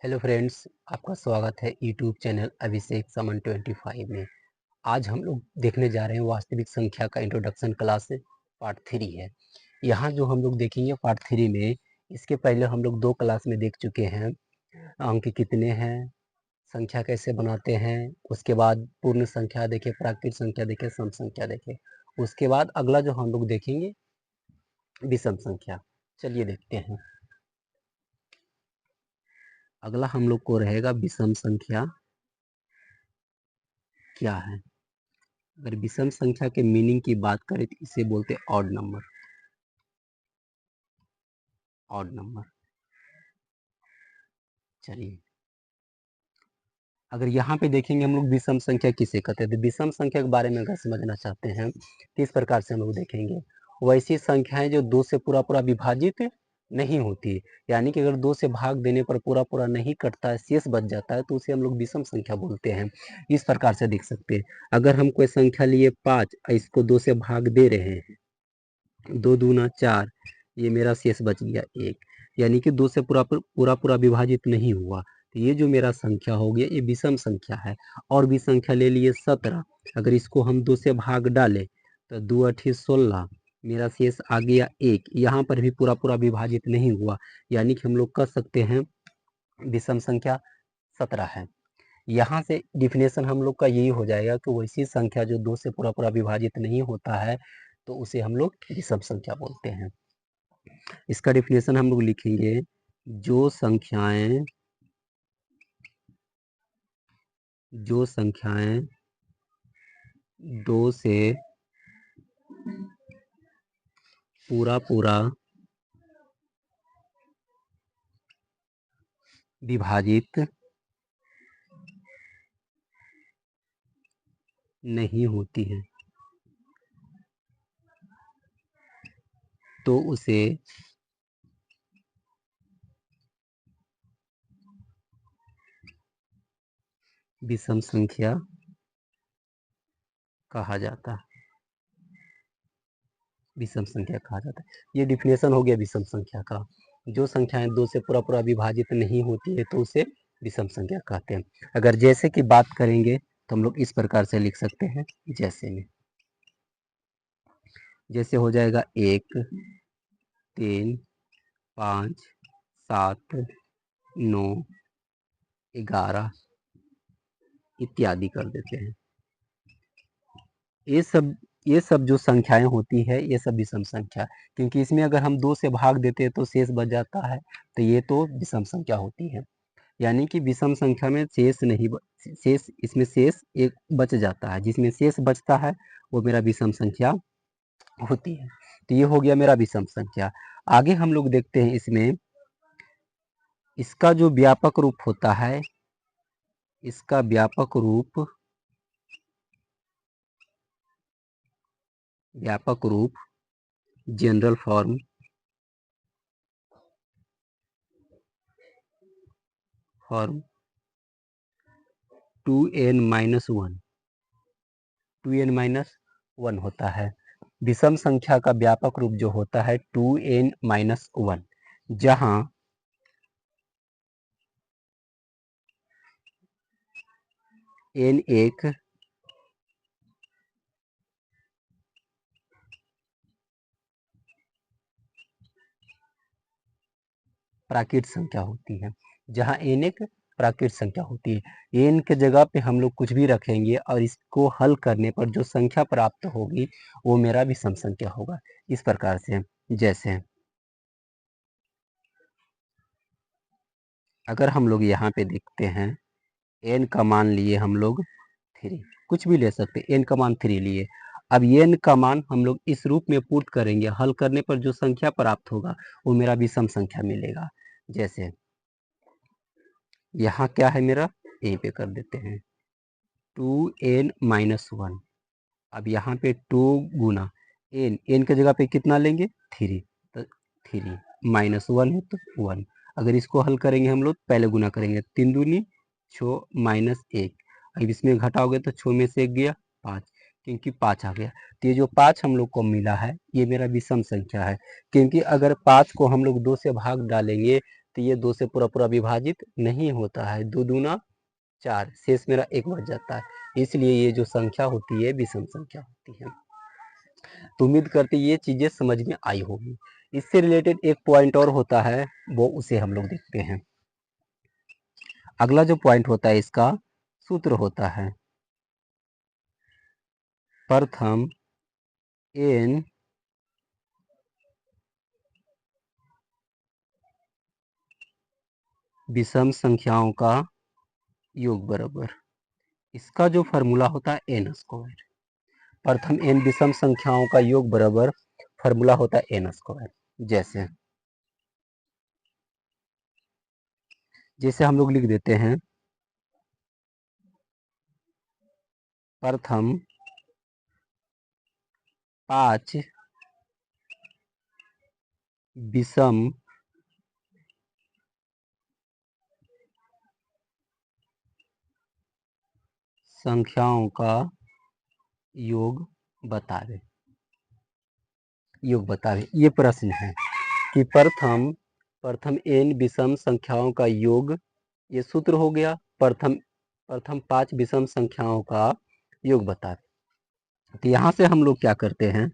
Hello friends, आपका स्वागत है यूट्यूब चैनल अभिषेक समन 25 में। आज हम लोग देखने जा रहे हैं वास्तविक संख्या का इंट्रोडक्शन क्लास पार्ट 3 है। यहाँ जो हम लोग देखेंगे पार्ट 3 में, इसके पहले हम लोग 2 क्लास में देख चुके हैं। अंक कितने हैं, संख्या कैसे बनाते हैं, उसके बाद पूर्ण संख्या देखे, प्राकृत संख्या देखे, सम संख्या देखे। उसके बाद अगला जो हम लोग देखेंगे विषम संख्या। चलिए देखते हैं। अगला हम लोग को रहेगा विषम संख्या क्या है। अगर विषम संख्या के मीनिंग की बात करें तो इसे बोलते हैं ऑड नंबर। Odd number. चलिए, अगर यहाँ पे देखेंगे हम लोग विषम संख्या किसे कहते हैं, तो विषम संख्या के बारे में अगर समझना चाहते हैं तो इस प्रकार से हम लोग देखेंगे। वैसी संख्याएं जो 2 से पूरा पूरा विभाजित नहीं होती, यानी कि अगर 2 से भाग देने पर पूरा पूरा नहीं कटता है, शेष बच जाता है, तो उसे हम लोग विषम संख्या बोलते हैं। इस प्रकार से देख सकते हैं। अगर हम कोई संख्या लिए 5, इसको 2 से भाग दे रहे हैं, 2 दूना 4, ये मेरा शेष बच गया 1, यानी कि 2 से पूरा विभाजित नहीं हुआ। तो ये जो मेरा संख्या हो गया, ये विषम संख्या है। और भी संख्या ले लिए 17, अगर इसको हम 2 से भाग डालें तो 2 अठी 16, मेरा शेष आ गया 1। यहाँ पर भी पूरा विभाजित नहीं हुआ, यानी कि हम लोग कह सकते हैं विषम संख्या 17 है। यहाँ से डिफिनेशन हम लोग का यही हो जाएगा कि वैसी संख्या जो 2 से पूरा विभाजित नहीं होता है, तो उसे हम लोग विषम संख्या बोलते हैं। इसका डिफिनेशन हम लोग लिखेंगे, जो संख्याएं 2 से पूरा विभाजित नहीं होती है, तो उसे विषम संख्या कहा जाता है। विषम संख्या कहा जाता है। ये डिफिनेशन हो गया विषम संख्या का। जो संख्याएं 2 से पूरा विभाजित नहीं होती है, तो उसे विषम संख्या कहते हैं। अगर जैसे की बात करेंगे तो हम लोग इस प्रकार से लिख सकते हैं, जैसे में। जैसे हो जाएगा 1, 3, 5, 7, 9, 11 इत्यादि कर देते हैं। ये सब जो संख्याएं होती है, ये सब विषम संख्या, क्योंकि इसमें अगर हम 2 से भाग देते हैं तो शेष बच जाता है, तो ये तो विषम संख्या होती है। यानी कि विषम संख्या में शेष नहीं, शेष इसमें शेष एक बच जाता है, जिसमें शेष बचता है वो मेरा विषम संख्या होती है। तो ये हो गया मेरा विषम संख्या। आगे हम लोग देखते हैं इसमें इसका जो व्यापक रूप होता है, इसका व्यापक रूप जनरल फॉर्म 2n-1 होता है। विषम संख्या का व्यापक रूप जो होता है 2n-1, जहां n एक प्राकृत संख्या होती है। जहां n एक प्राकृत संख्या होती है। n के जगह पे हम लोग कुछ भी रखेंगे और इसको हल करने पर जो संख्या प्राप्त होगी वो मेरा विषम संख्या होगा। इस प्रकार से, जैसे अगर हम लोग यहाँ पे देखते हैं, n का मान लिए हम लोग 3, कुछ भी ले सकते हैं, n का मान 3 लिए। अब n का मान हम लोग इस रूप में पुट करेंगे, हल करने पर जो संख्या प्राप्त होगा वो मेरा विषम संख्या मिलेगा। जैसे यहाँ क्या है मेरा, यहीं पे कर देते हैं 2n-1। अब यहाँ पे 2 गुना n के जगह पे कितना लेंगे, 3, तो 3 -1 है तो 1। अगर इसको हल करेंगे हम लोग, पहले गुना करेंगे, 3 दूनी 6 -1। अब इसमें घटाओगे तो 6 में से 1 गया 5, क्योंकि 5 आ गया। तो ये जो 5 हम लोग को मिला है, ये मेरा विषम संख्या है। क्योंकि अगर 5 को हम लोग 2 से भाग डालेंगे तो ये 2 से पूरा पूरा विभाजित नहीं होता है। 2 दूना 4, शेष मेरा 1 बच जाता है। इसलिए ये जो संख्या होती है विषम संख्या होती है। तो उम्मीद करते ये चीजें समझ में आई होगी। इससे रिलेटेड एक पॉइंट और होता है, वो उसे हम लोग देखते हैं। अगला जो पॉइंट होता है इसका सूत्र होता है प्रथम n विषम संख्याओं का योग बराबर, इसका जो फॉर्मूला होता है n स्क्वायर। प्रथम n विषम संख्याओं का योग बराबर फॉर्मूला होता है n स्क्वायर। जैसे हम लोग लिख देते हैं प्रथम 5 विषम संख्याओं का योग बतावे। ये प्रश्न है कि प्रथम n विषम संख्याओं का योग, ये सूत्र हो गया। प्रथम 5 विषम संख्याओं का योग बतावे। तो यहाँ से हम लोग क्या करते हैं,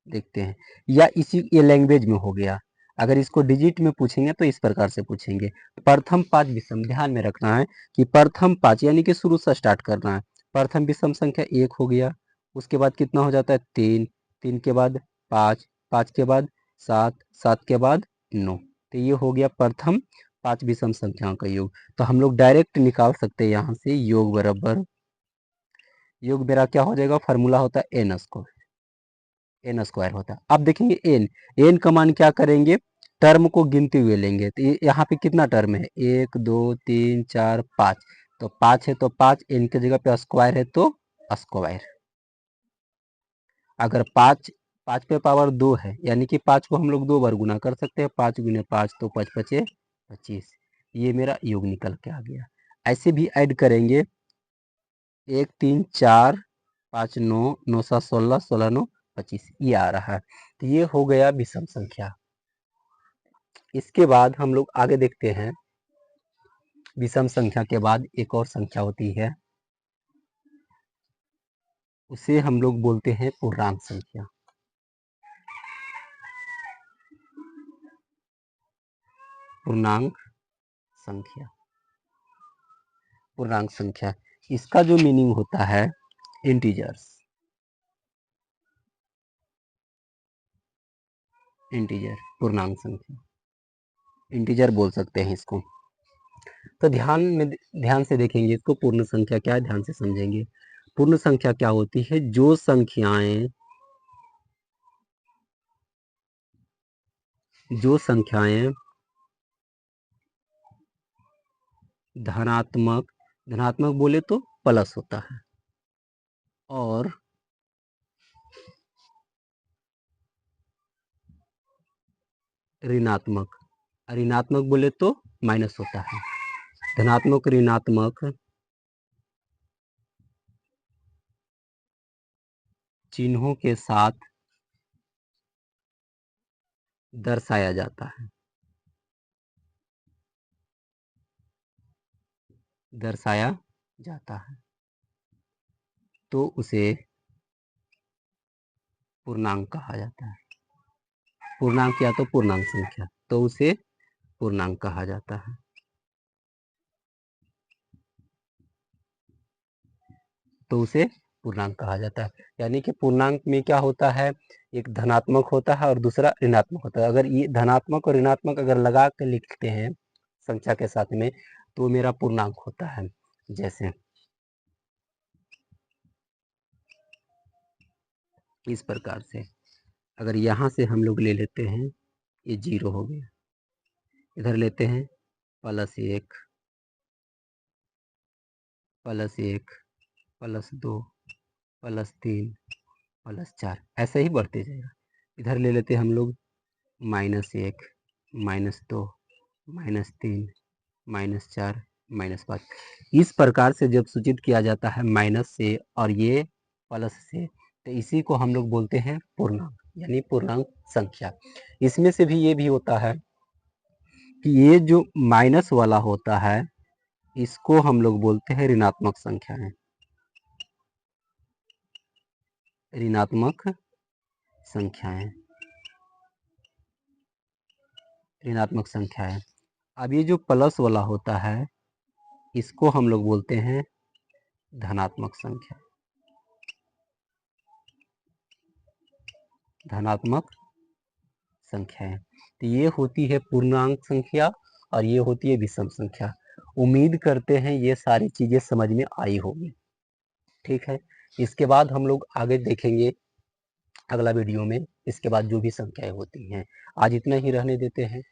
देखते हैं, या ये लैंग्वेज में हो गया। अगर इसको डिजिट में पूछेंगे तो इस प्रकार से पूछेंगे, प्रथम 5 विषम। ध्यान में रखना है कि प्रथम 5 यानी कि शुरू से स्टार्ट करना है। प्रथम विषम संख्या 1 हो गया, उसके बाद कितना हो जाता है 3, 3 के बाद 5, 5 के बाद 7, 7 के बाद 9। तो ये हो गया प्रथम 5 विषम संख्याओं का योग। तो हम लोग डायरेक्ट निकाल सकते हैं यहाँ से योग बराबर, योग मेरा क्या हो जाएगा, फॉर्मूला होता है एन स्क्वायर होता है। अब देखेंगे एन का मान क्या करेंगे, टर्म को गिनते हुए लेंगे। तो यहाँ पे कितना टर्म है, 1 2 3 4 5। तो 5 है तो 5, एन की जगह पे स्क्वायर है तो स्क्वायर। अगर 5 पे पावर 2 है, यानी कि 5 को हम लोग 2 बार गुना कर सकते हैं। 5 गुने 5 तो 5 पचे 25। ये मेरा योग निकल के आ गया। ऐसे भी ऐड करेंगे, 1 3 4 5 9 9 7 16 16 9 25, ये आ रहा है। तो ये हो गया विषम संख्या। इसके बाद हम लोग आगे देखते हैं, विषम संख्या के बाद एक और संख्या होती है, उसे हम लोग बोलते हैं पूर्णांक संख्या। पूर्णांक संख्या, पूर्णांक संख्या, इसका जो मीनिंग होता है इंटीजर्स, इंटीजर पूर्णांक संख्या, इंटीजर बोल सकते हैं इसको। तो ध्यान से देखेंगे इसको, पूर्ण संख्या क्या है ध्यान से समझेंगे। पूर्ण संख्या क्या होती है, जो संख्याएं धनात्मक बोले तो प्लस होता है, और ऋणात्मक बोले तो माइनस होता है। धनात्मक ऋणात्मक चिन्हों के साथ दर्शाया जाता है, तो उसे पूर्णांक कहा जाता है। पूर्णांक या तो पूर्णांक संख्या, तो उसे पूर्णांक कहा जाता है। यानी कि पूर्णांक में क्या होता है, एक धनात्मक होता है और दूसरा ऋणात्मक होता है। अगर ये धनात्मक और ऋणात्मक अगर लगा के लिखते हैं संख्या के साथ में, तो मेरा पूर्णांक होता है। जैसे इस प्रकार से, अगर यहाँ से हम लोग ले लेते हैं, ये 0 हो गया, इधर लेते हैं +1 +1 +2 +3 +4, ऐसे ही बढ़ते जाएगा। इधर ले लेते हैं हम लोग -1 -2 -3 -4 -5। इस प्रकार से जब सूचित किया जाता है माइनस से और ये प्लस से, तो इसी को हम लोग बोलते हैं पूर्णांक, यानी पूर्णांक संख्या। इसमें से भी ये भी होता है कि ये जो माइनस वाला होता है इसको हम लोग बोलते हैं ऋणात्मक संख्याएं। ऋणात्मक संख्याएं, ऋणात्मक संख्याएं। अब ये जो प्लस वाला होता है इसको हम लोग बोलते हैं धनात्मक संख्या। धनात्मक संख्याएं। तो ये होती है पूर्णांक संख्या और ये होती है विषम संख्या। उम्मीद करते हैं ये सारी चीजें समझ में आई होगी। ठीक है, इसके बाद हम लोग आगे देखेंगे अगला वीडियो में, इसके बाद जो भी संख्याएं होती हैं। आज इतना ही रहने देते हैं।